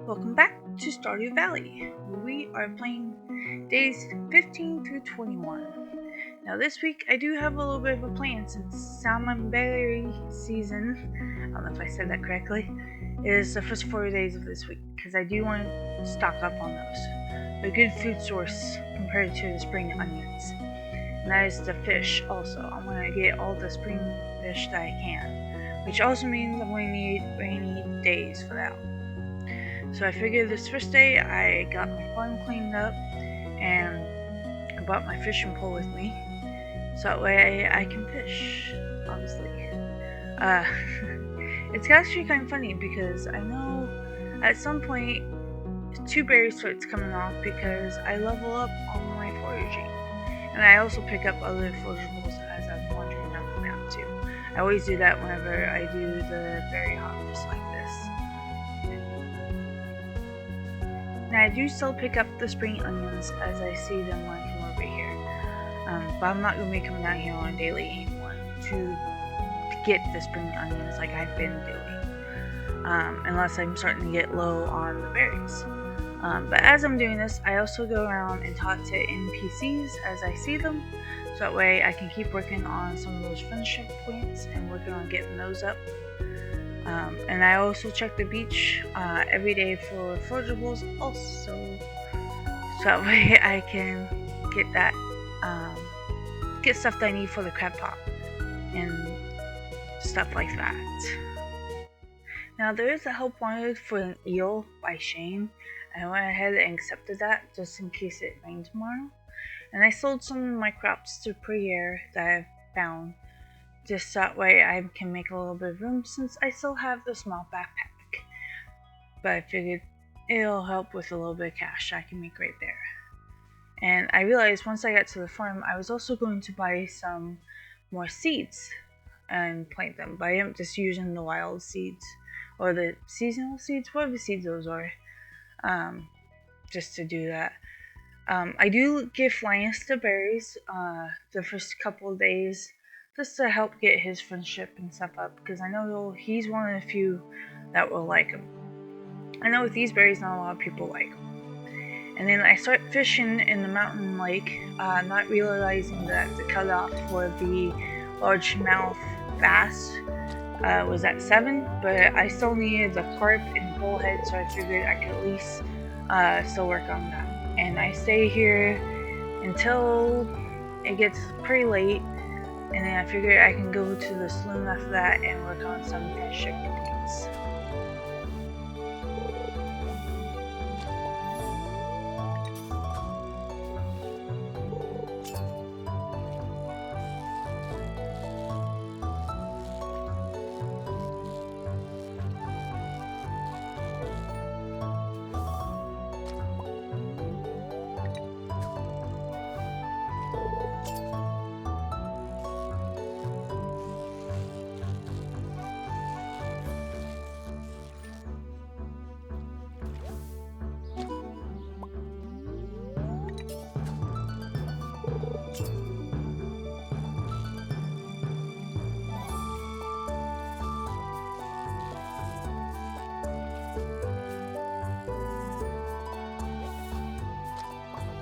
Welcome back to Stardew Valley. We are playing days 15 through 21. Now this week I do have a little bit of a plan since Salmonberry season, I don't know if I said that correctly, is the first 4 days of this week because I do want to stock up on those. They're a good food source compared to the spring onions. And that is the fish also. I'm going to get all the spring fish that I can, which also means I'm going to need rainy days for that. So I figured this first day I got my farm cleaned up and I brought my fishing pole with me, so that way I can fish, obviously. It's actually kind of funny because I know at some point 2 berries starts coming off because I level up on my foraging. And I also pick up other forageables as I'm wandering down the map too. I always do that whenever I do the berry harvest like this. Now I do still pick up the spring onions as I see them when I come over here. But I'm not going to be coming down here on a daily anymore to get the spring onions like I've been doing. Unless I'm starting to get low on the berries. But as I'm doing this, I also go around and talk to NPCs as I see them. So that way I can keep working on some of those friendship points and working on getting those up. And I also check the beach every day for forageables also, so that way I can get that, get stuff that I need for the crab pot and stuff like that. Now there is a help wanted for an eel by Shane. I went ahead and accepted that just in case it rained tomorrow. And I sold some of my crops to Priere that I've found. Just that way I can make a little bit of room since I still have the small backpack. But I figured it'll help with a little bit of cash I can make right there. And I realized once I got to the farm, I was also going to buy some more seeds and plant them. But I am just using the wild seeds or the seasonal seeds, whatever seeds those are, just to do that. I do give Linus the berries the first couple of days, just to help get his friendship and stuff up, because I know he's one of the few that will like him. I know with these berries, not a lot of people like them. And then I start fishing in the mountain lake, not realizing that the cutoff for the largemouth bass was at 7, but I still needed the carp and bullhead, so I figured I could at least still work on that. And I stay here until it gets pretty late. And then I figured I can go to the saloon after that and work on some friendship points.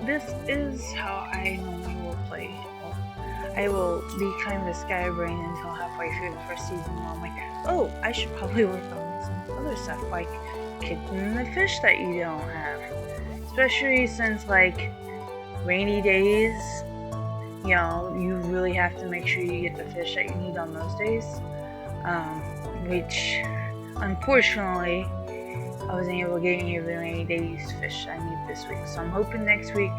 This is how I normally will play. I will be kind of a scatterbrain until halfway through the first season where I'm like, oh, I should probably work on some other stuff like catching the fish that you don't have. Especially since like rainy days, you know, you really have to make sure you get the fish that you need on those days. Which unfortunately I wasn't able to get any of the rainy days fish I need this week. So I'm hoping next week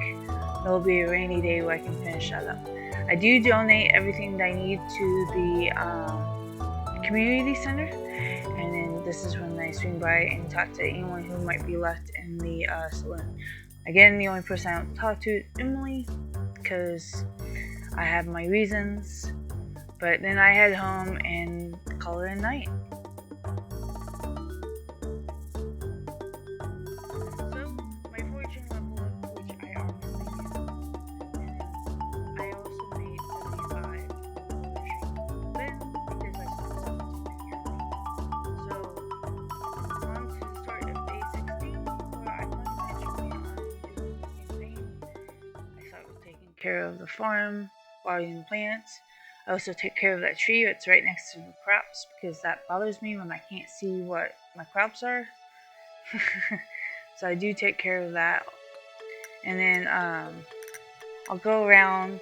there'll be a rainy day where I can finish that up. I do donate everything that I need to the community center. And then this is when I swing by and talk to anyone who might be left in the saloon. Again, the only person I don't talk to is Emily, because I have my reasons. But then I head home and call it a night. So, on to the start of day 16. care of the farm, watering the plants. I also take care of that tree that's right next to the crops because that bothers me when I can't see what my crops are. So I do take care of that. And then I'll go around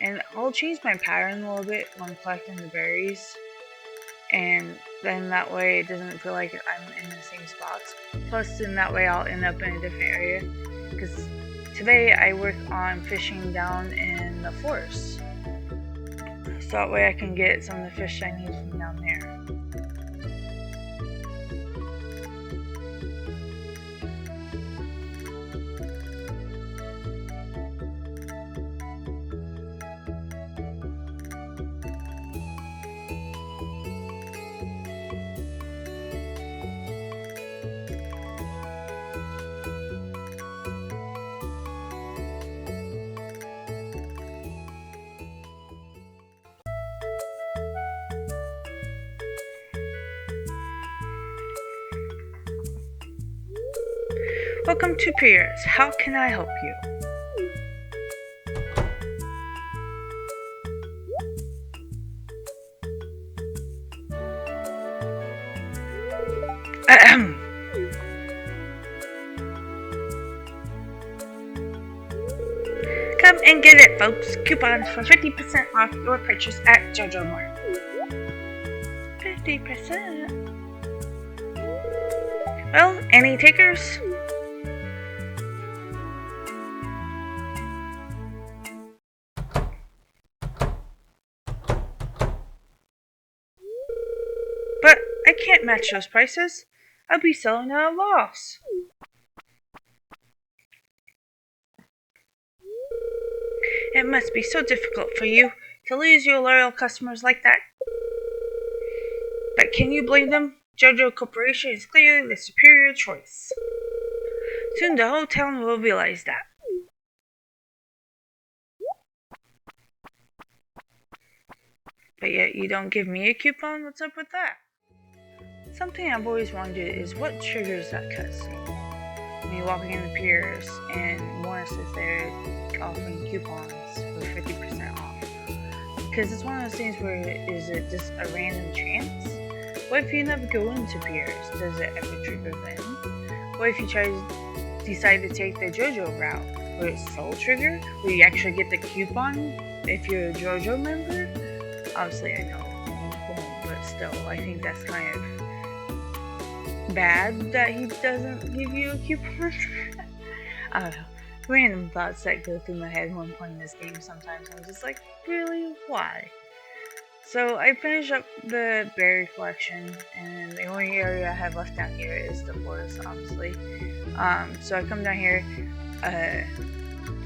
and I'll change my pattern a little bit when collecting the berries. And then that way it doesn't feel like I'm in the same spots. Plus, in that way I'll end up in a different area. Because today I work on fishing down in the forest. So that way I can get some of the fish I need from down there. Welcome to Piers. How can I help you? Ahem. Come and get it, folks. Coupons for 50% off your purchase at JoJo Mart. 50%? Well, any takers? But I can't match those prices. I'll be selling at a loss. It must be so difficult for you to lose your loyal customers like that. But can you blame them? JoJo Corporation is clearly the superior choice. Soon the whole town will realize that. But yet you don't give me a coupon? What's up with that? Something I've always wondered is what triggers that cutscene. Me walking in the Piers and Morris is there offering coupons for 50% off. Because it's one of those things where is it just a random chance? What if you never go into Piers? Does it ever trigger then? What if you decide to take the JoJo route? Will it soul trigger? Will you actually get the coupon if you're a JoJo member? Obviously I know you won't, but still, I think that's kind of bad that he doesn't give you a coupon. I don't know. Random thoughts that go through my head when playing this game sometimes. I'm just like, really? Why? So I finished up the berry collection, and the only area I have left down here is the forest, obviously. So I come down here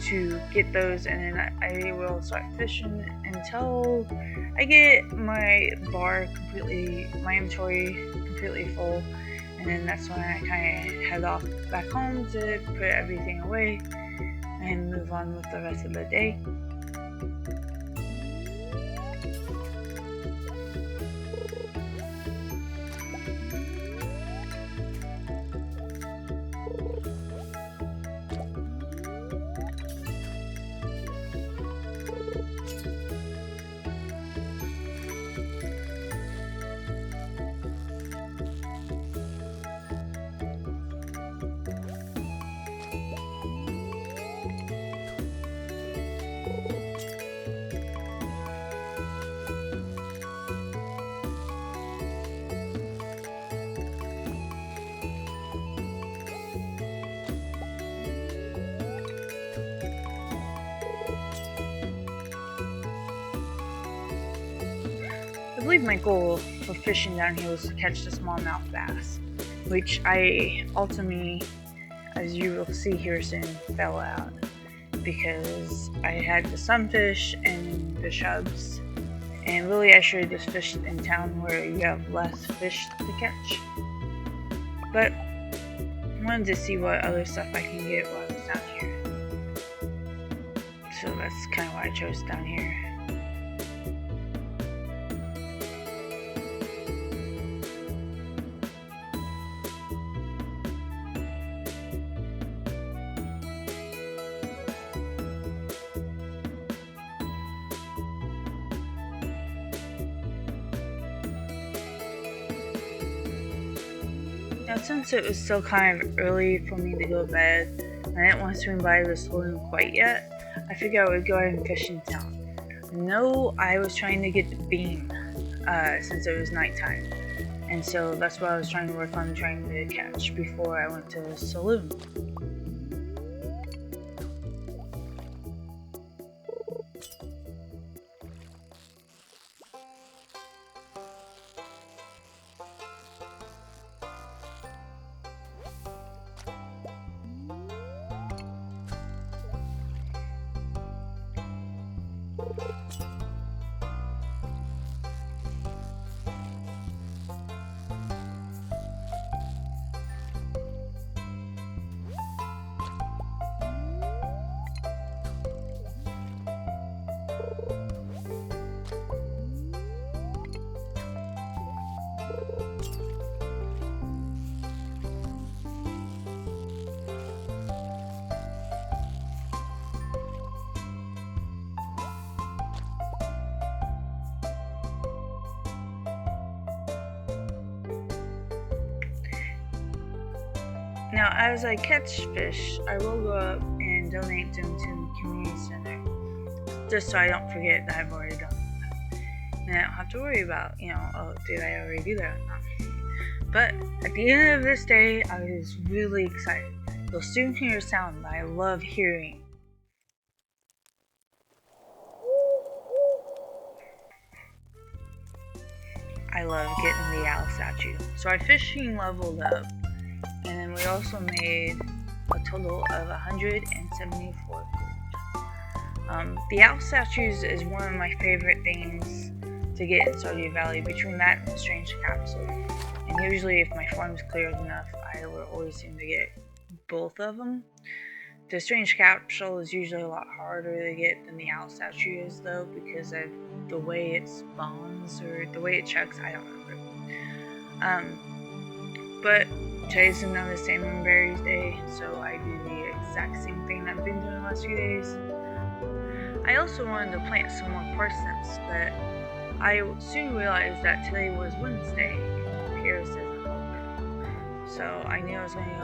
to get those, and then I will start fishing until I get my my inventory completely full. And then that's when I kind of head off back home to put everything away and move on with the rest of the day. I believe my goal for fishing down here was to catch the smallmouth bass, which I ultimately, as you will see here soon, fell out because I had the sunfish and the chubs, and really I should have just fished in town where you have less fish to catch. But I wanted to see what other stuff I can get while I was down here, so that's kind of why I chose down here. Now, since it was still kind of early for me to go to bed, and I didn't want to swing by the saloon quite yet, I figured I would go ahead and fish in town. No, I was trying to get the beam, since it was nighttime. And so that's what I was trying to work on trying to catch before I went to the saloon. Now, as I catch fish, I will go up and donate them to the community center, just so I don't forget that I've already done that. And I don't have to worry about, oh, did I already do that or not? But at the end of this day, I was really excited. You'll soon hear a sound that I love hearing. I love getting the owl statue. So our fishing leveled up. And then we also made a total of 174 gold. The owl statues is one of my favorite things to get in Stardew Valley, between that and the strange capsule. And usually if my farm's cleared enough, I will always seem to get both of them. The strange capsule is usually a lot harder to get than the owl statue is, though, because of the way it spawns or the way it chucks. I don't remember. But today's another Salmonberry day, so I do the exact same thing I've been doing the last few days. I also wanted to plant some more parsnips, but I soon realized that today was Wednesday, and Pierce isn't open. So I knew I was going to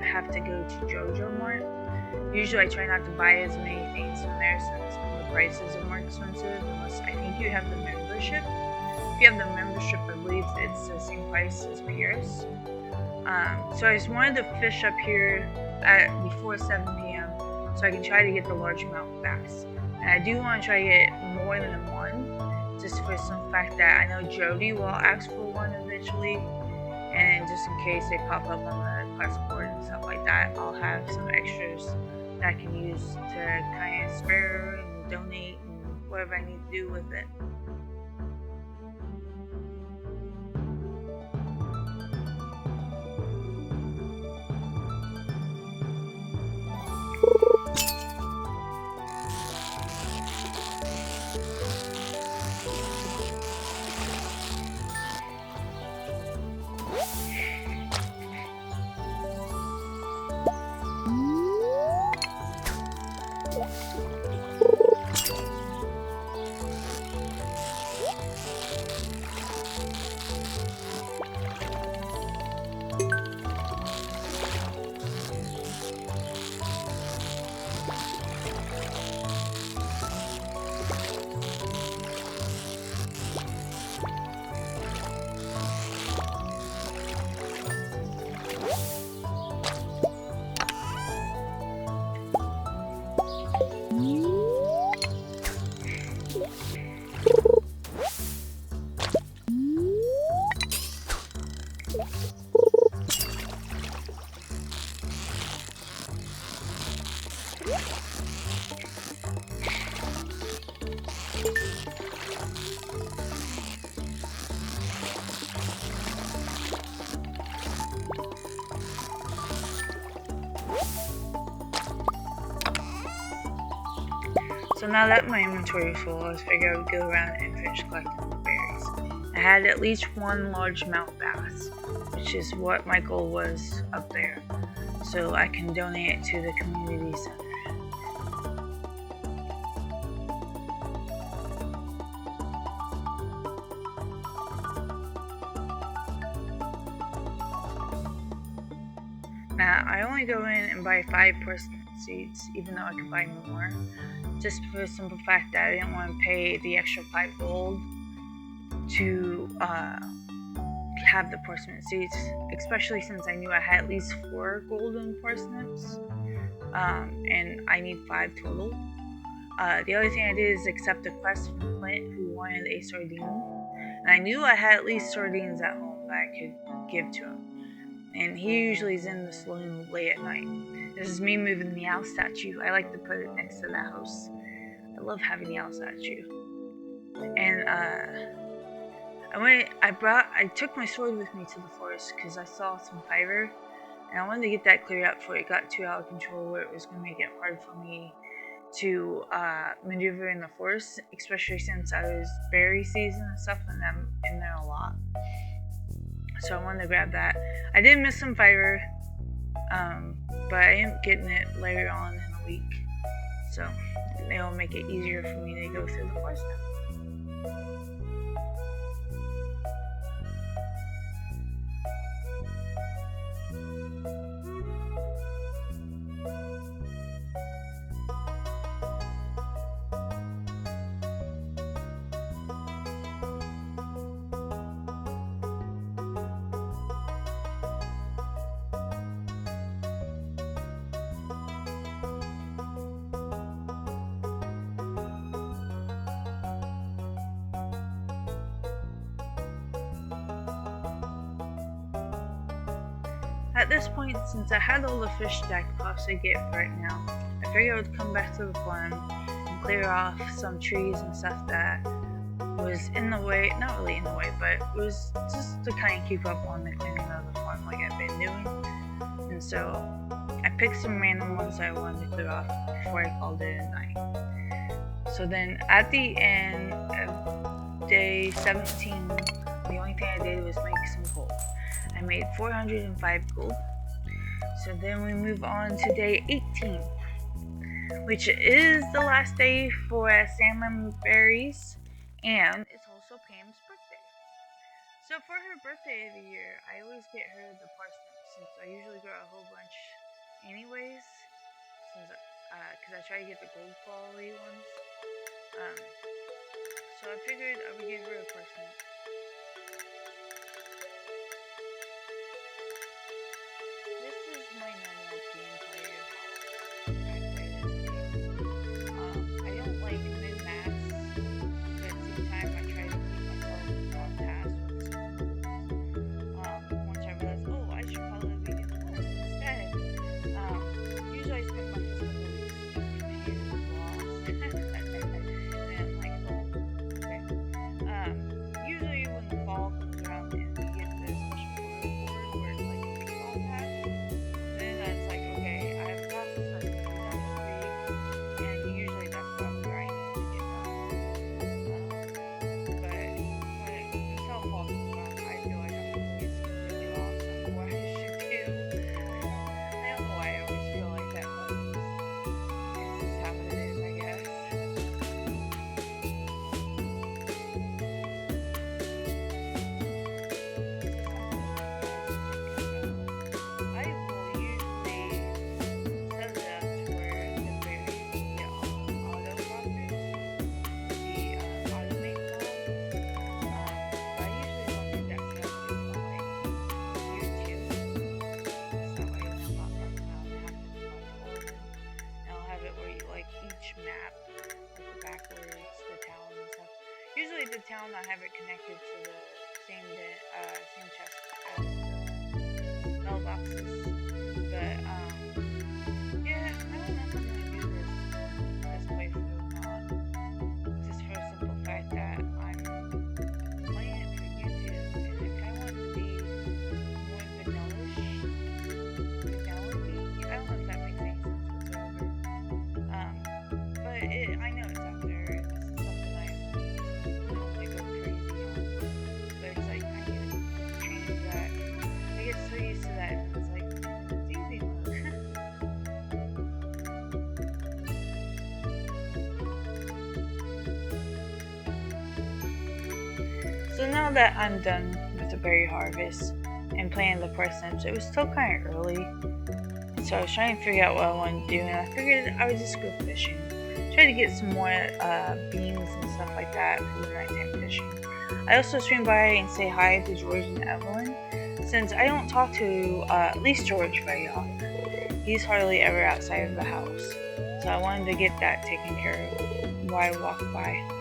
have to go to JoJo Mart. Usually I try not to buy as many things from there since the prices are more expensive, unless I think you have the membership. If you have the membership, I believe it's the same price as Pierce. So I just wanted to fish up here before 7 p.m. so I can try to get the largemouth bass. And I do want to try to get more than one, just for some fact that I know Jody will ask for one eventually, and just in case they pop up on the class board and stuff like that, I'll have some extras that I can use to kind of spare and donate and whatever I need to do with it. So now that my inventory is full, I figured I would go around and finish collecting the berries. I had at least one largemouth bass, which is what my goal was up there, so I can donate it to the community center. Now, I only go in and buy 5 parsnip seeds, even though I could buy more, just for the simple fact that I didn't want to pay the extra 5 gold to have the parsnip seeds, especially since I knew I had at least 4 golden parsnips, and I need 5 total. The other thing I did is accept a quest from Clint, who wanted a sardine, and I knew I had at least sardines at home that I could give to him. And he usually is in the saloon late at night. This is me moving the owl statue. I like to put it next to that house. I love having the owl statue. And I took my sword with me to the forest because I saw some fiber, and I wanted to get that cleared up before it got too out of control, where it was going to make it hard for me to maneuver in the forest, especially since I was berry season and stuff, and I'm in there a lot. So I wanted to grab that. I did miss some fiber, but I am getting it later on in the week, so it'll make it easier for me to go through the forest now. At this point, since I had all the fish that I could possibly get right now, I figured I would come back to the farm and clear off some trees and stuff that was in the way, not really in the way, but it was just to kind of keep up on the cleaning of the farm like I've been doing. And so I picked some random ones that I wanted to clear off before I called it a night. So then at the end of day 17, the only thing I did was make some gold. I made 405 gold. So then we move on to day 18, which is the last day for Salmonberries, and it's also Pam's birthday. So for her birthday of the year, I always get her the parsnips, since I usually grow a whole bunch anyways, because I try to get the gold quality ones. So I figured I would give her a parsnip. My normal gameplay of how I play this game. I don't like min-max, but at the same time I try to keep myself on task with some once I realize, oh, I should probably be doing this instead. Usually I spend my first couple weeks confused, lost, and like, oh, okay. Usually when the fall comes around and we get the special reward where it's like a big fall pack, it's like, okay, I have tasks that I can do this week, and usually that's what I'm grinding to get done. But when until fall comes around, I feel like I'm always really lost on what I should do. I don't know why I always feel like that, but it's just how it is, I guess. Map, like the backwards, the town and stuff. Usually the town I have it connected to the same chest as the mailboxes. But yeah, I don't know if I'm gonna do this playthrough or not. Just for the simple fact that I'm playing it for YouTube, and I kinda want it to be more vanilla-y. I don't know if that makes any sense whatsoever. I know it's out there. It's something I don't like go crazy on. But it's like I need to change that. I get so used to that. It's like it's easy. So now that I'm done with the berry harvest and planting the parsnips, it was still kind of early. So I was trying to figure out what I wanted to do, and I figured I would just go fishing. Try to get some more beans and stuff like that for the nighttime fishing. I also swing by and say hi to George and Evelyn, since I don't talk to at least George very often. He's hardly ever outside of the house. So I wanted to get that taken care of while I walk by.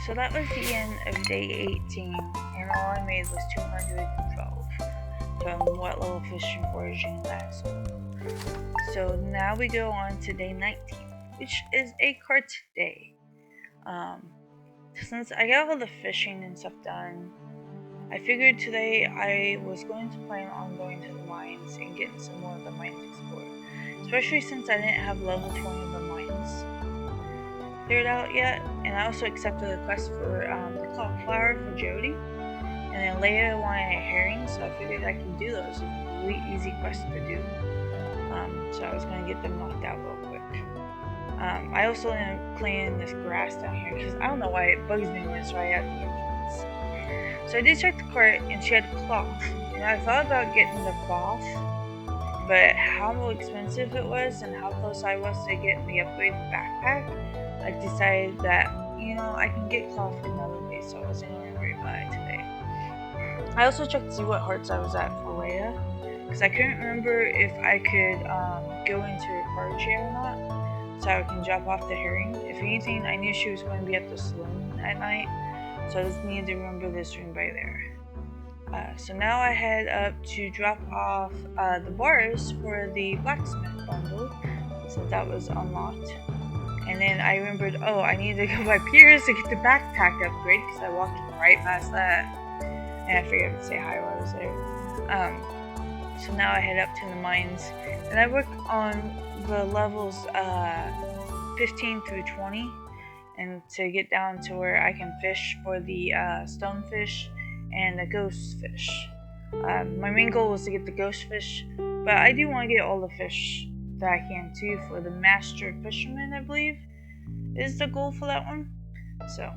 So that was the end of day 18, and all I made was 212 from what level fishing, foraging, that stuff. So now we go on to day 19, which is a cart day. Since I got all the fishing and stuff done, I figured today I was going to plan on going to the mines and getting some more of the mines explored. Especially since I didn't have level 20 of the mines cleared out yet, and I also accepted a quest for the cauliflower for Jody, and then later I wanted a herring, so I figured I could do those. Really easy quest to do. So I was going to get them knocked out real quick. I also ended up cleaning this grass down here because I don't know why it bugs me when it's right at the entrance. So I did check the cart, and she had cloth, and I thought about getting the cloth, but how expensive it was and how close I was to getting the upgraded backpack, I decided that, you know, I can get cloth another day, so I wasn't going to worry about it today. I also checked to see what hearts I was at for Leia, because I couldn't remember if I could go into her card share or not, so I can drop off the herring. If anything, I knew she was going to be at the saloon at night, so I just needed to remember this room by there. So now I head up to drop off the bars for the blacksmith bundle, since that was unlocked. And then I remembered, oh, I need to go by Piers to get the backpack upgrade, because I walked right past that. And I figured I would say hi while I was there. So now I head up to the mines, and I work on the levels 15 through 20, and to get down to where I can fish for the stonefish and the ghost fish. My main goal was to get the ghost fish, but I do want to get all the fish that I can too for the master fisherman, I believe, is the goal for that one. So,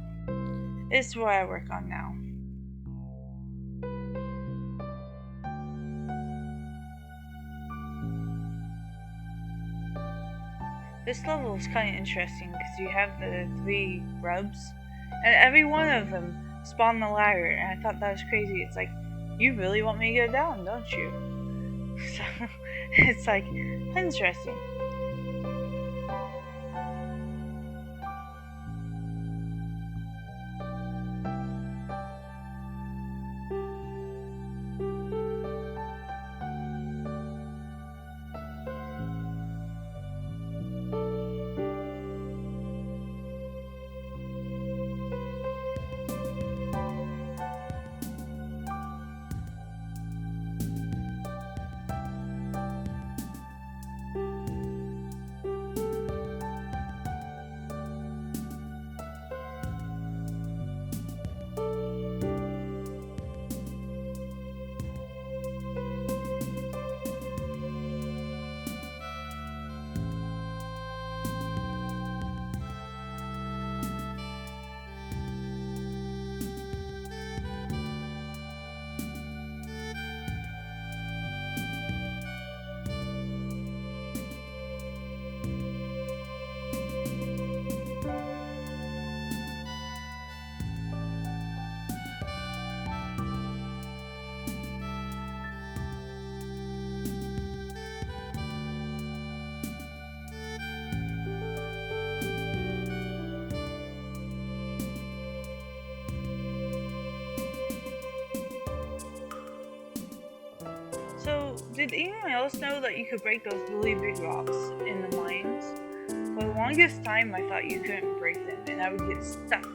this is what I work on now. This level is kind of interesting because you have the 3 grubs, and every one of them spawn the ladder, and I thought that was crazy. It's like, you really want me to go down, don't you? So, it's like, interesting. did anyone else know that you could break those really big rocks in the mines? For the longest time, I thought you couldn't break them, and I would get stuck,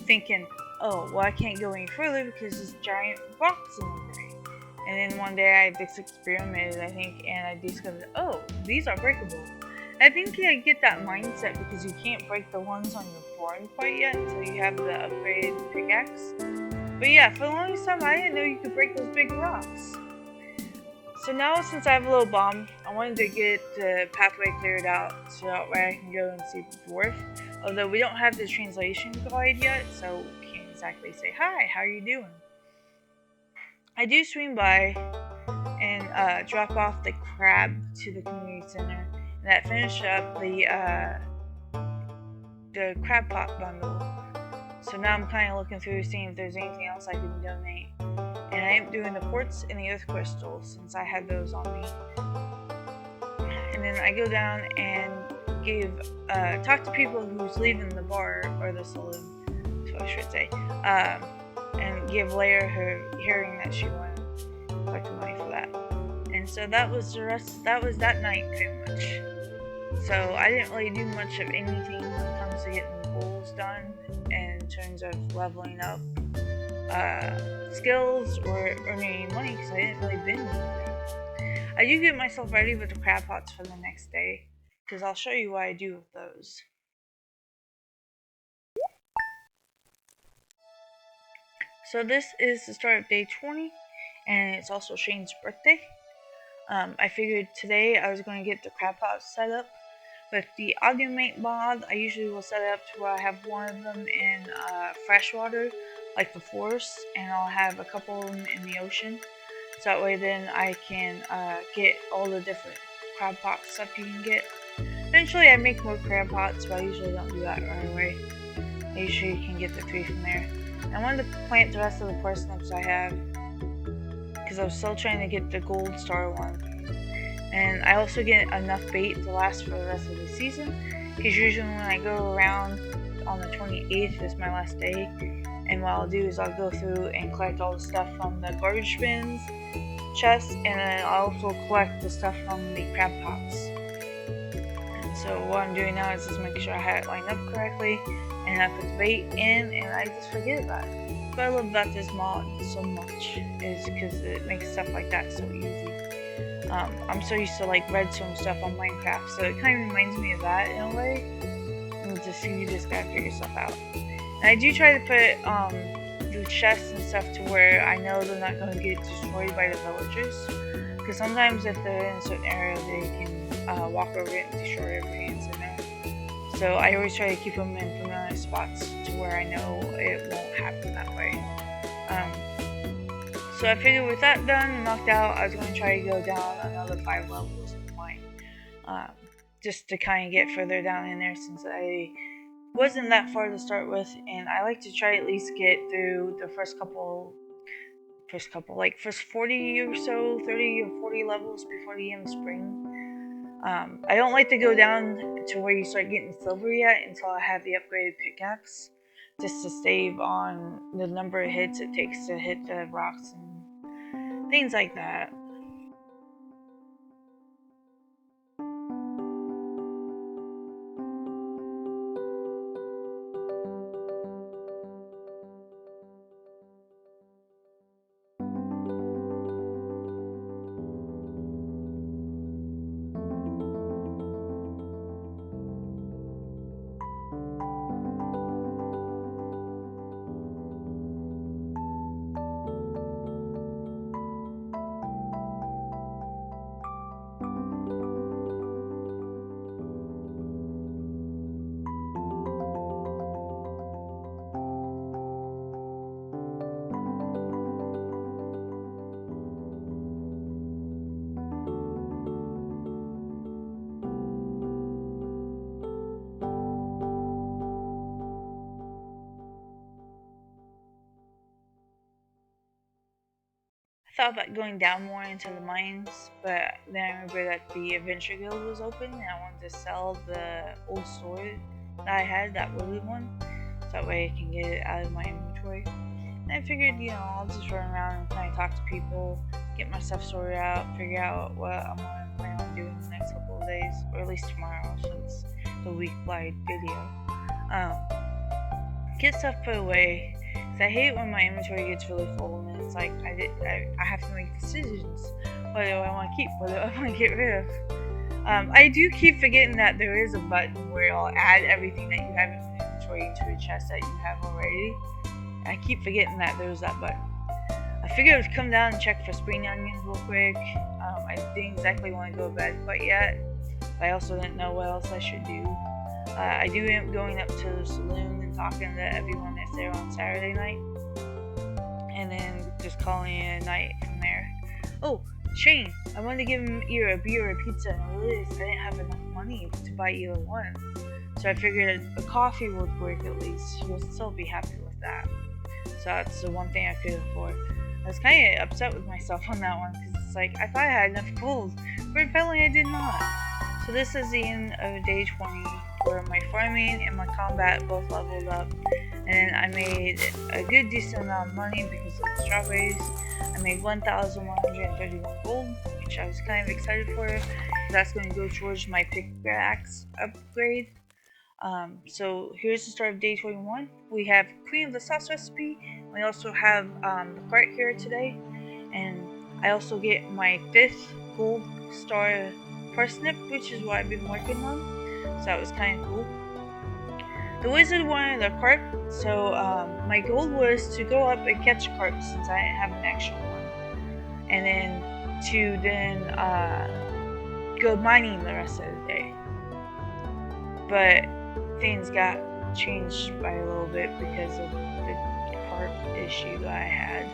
thinking, oh, well, I can't go any further because there's giant rocks in the way. And then one day I just experimented, I think, and I discovered, oh, these are breakable. I think I get that mindset because you can't break the ones on your farm quite yet until you have the upgraded pickaxe. But yeah, for the longest time, I didn't know you could break those big rocks. So now, since I have a little bomb, I wanted to get the pathway cleared out so that way I can go and see the dwarf. Although we don't have the translation guide yet, so we can't exactly say, hi, how are you doing? I do swing by and drop off the crab to the community center, and that finished up the crab pot bundle. So now I'm kind of looking through, seeing if there's anything else I can donate. And I am doing the quartz and the earth crystals since I had those on me. And then I go down and talk to people who's leaving the bar or the saloon, that's what I should say, and give Leia her hearing that she wanted to collect money for that. And so that was that night pretty much. So I didn't really do much of anything when it comes to getting goals done in terms of leveling up skills or earning money because I didn't really bend anything. I do get myself ready with the crab pots for the next day because I'll show you what I do with those. So this is the start of day 20 and it's also Shane's birthday. I figured today I was going to get the crab pots set up. With the augment mod, I usually will set it up to where I have one of them in freshwater, like the forest, and I'll have a couple of them in the ocean. So that way then I can get all the different crab pot stuff you can get. Eventually I make more crab pots, but I usually don't do that right away. I usually can get the 3 from there. And I wanted to plant the rest of the parsnips I have, because I was still trying to get the gold star one. And I also get enough bait to last for the rest of the season, because usually when I go around on the 28th is my last day, and what I'll do is I'll go through and collect all the stuff from the garbage bins, chests, and then I'll also collect the stuff from the crab pots. And so what I'm doing now is just making sure I have it lined up correctly, and I put the bait in, and I just forget about it. What I love about this mod so much is because it makes stuff like that so easy. I'm so used to like redstone stuff on Minecraft, so it kind of reminds me of that in a way. And you just gotta figure stuff out. And I do try to put the chests and stuff to where I know they're not going to get destroyed by the villagers. Because sometimes if they're in a certain area, they can walk over it and destroy everything that's in there. So I always try to keep them in familiar spots to where I know it won't happen that way. So I figured with that done and knocked out, I was going to try to go down another 5 levels in the mine. Just to kind of get further down in there since I wasn't that far to start with. And I like to try at least get through the first 40 or so, 30 or 40 levels before the end of spring. I don't like to go down to where you start getting silver yet until I have the upgraded pickaxe, just to save on the number of hits it takes to hit the rocks and things like that. I thought about going down more into the mines, but then I remember that the Adventure Guild was open and I wanted to sell the old sword that I had, that wooded one, so that way I can get it out of my inventory. And I figured, I'll just run around and kind of talk to people, get my stuff sorted out, figure out what I'm gonna plan on doing the next couple of days, or at least tomorrow since the week-wide video. Get stuff put away. Cause I hate when my inventory gets really full and it's like I have to make decisions. What do I want to keep? What do I want to get rid of? I do keep forgetting that there is a button where I'll add everything that you have in the inventory into a chest that you have already. I keep forgetting that there's that button. I figured I would come down and check for spring onions real quick. I didn't exactly want to go to bed quite yet. But I also didn't know what else I should do. I do end up going up to the saloon and talking to everyone that's there on Saturday night. And then just calling it a night from there. Oh, Shane, I wanted to give him either a beer or a pizza, and I realized I didn't have enough money to buy either one. So I figured a coffee would work at least. He would still be happy with that. So that's the one thing I could afford. I was kind of upset with myself on that one, because it's like, I thought I had enough gold, but apparently I did not. So this is the end of day 20, where my farming and my combat both leveled up, and I made a good decent amount of money because of the strawberries. I made 1,131 gold, which I was kind of excited for. That's going to go towards my pickaxe upgrade. So here's the start of day 21. We have Queen of the Sauce recipe. We also have the cart here today, and I also get my 5th gold star parsnip, which is what I've been working on. So that was kind of cool. The wizard wanted a carp, so my goal was to go up and catch a carp since I didn't have an actual one, and then to go mining the rest of the day. But things got changed by a little bit because of the carp issue that I had.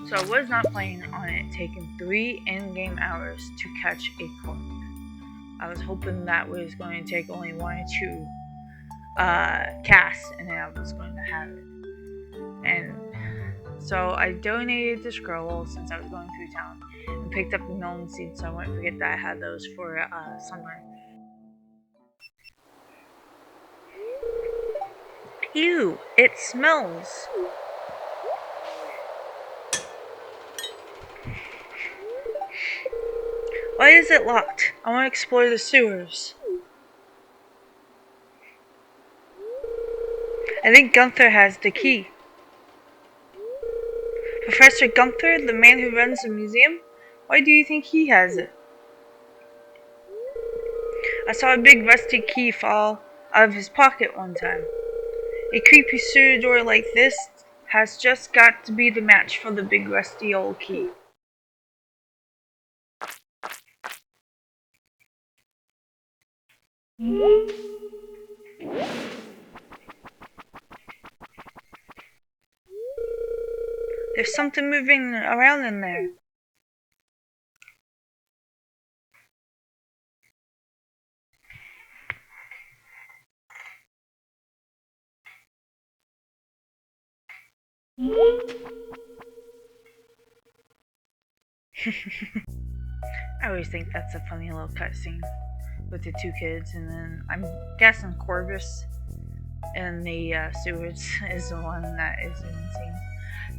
So I was not planning on it taking 3 in-game hours to catch a carp. I was hoping that was going to take only 1 or 2 casts, and then I was going to have it. And so I donated the scroll since I was going through town, and picked up the melon seeds so I wouldn't forget that I had those for summer. Ew, it smells. Why is it locked? I want to explore the sewers. I think Gunther has the key. Professor Gunther, the man who runs the museum? Why do you think he has it? I saw a big rusty key fall out of his pocket one time. A creepy sewer door like this has just got to be the match for the big rusty old key. There's something moving around in there. I always think that's a funny little cutscene with the two kids, and then I'm guessing Corvus in the sewers is the one that is insane.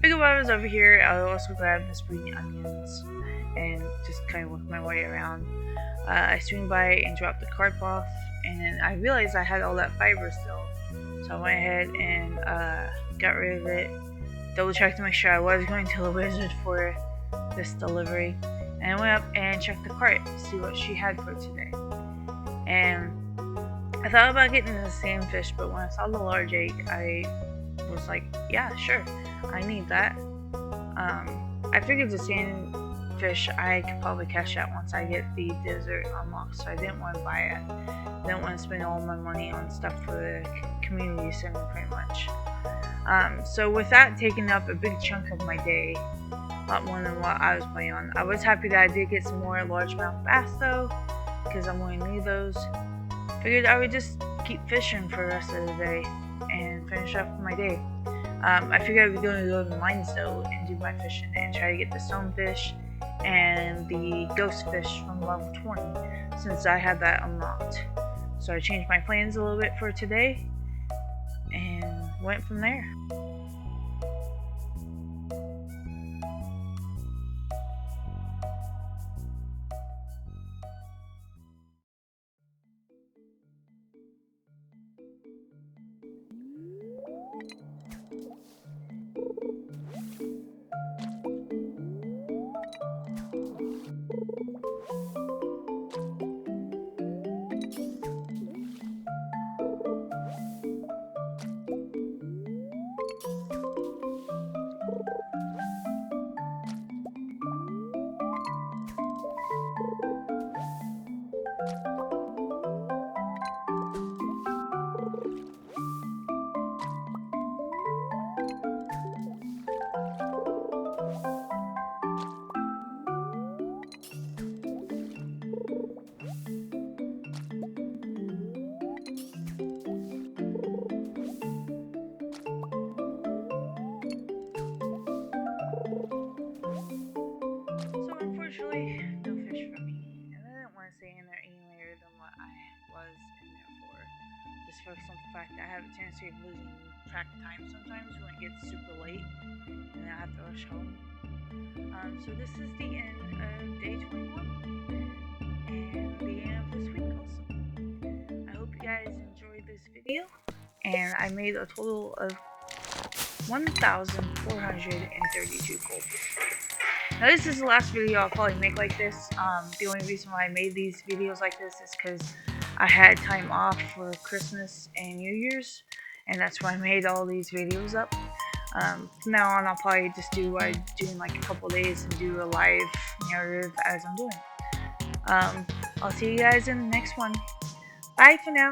Figured while I was over here, I also grabbed the spring onions and just kind of work my way around. I swing by and drop the carp off, and then I realized I had all that fiber still, so I went ahead and got rid of it. Double checked to make sure I was going to the wizard for this delivery, and I went up and checked the cart to see what she had for today. And I thought about getting the sandfish, but when I saw the large egg, I was like, yeah, sure, I need that. I figured the sandfish I could probably catch that once I get the dessert unlocked, so I didn't want to buy it. I didn't want to spend all my money on stuff for the community center pretty much. So with that taking up a big chunk of my day, a lot more than what I was planning on. I was happy that I did get some more largemouth bass though, because I'm going to need those. Figured I would just keep fishing for the rest of the day and finish up my day. I figured I was going to go to the mines though and do my fishing and try to get the stonefish and the ghost fish from level 20 since I had that unlocked. So I changed my plans a little bit for today and went from there. Unfortunately, no fish for me, and I didn't want to stay in there any later than what I was in there for. Just for some fact I have a tendency of losing track of time sometimes when it gets super late, and I have to rush home. So this is the end of day 21, and the end of this week also. I hope you guys enjoyed this video, and I made a total of 1,432 gold. Now this is the last video I'll probably make like this. The only reason why I made these videos like this is because I had time off for Christmas and New Year's, and that's why I made all these videos up. From now on I'll probably just do what I do in like a couple days and do a live narrative as I'm doing. I'll see you guys in the next one. Bye for now.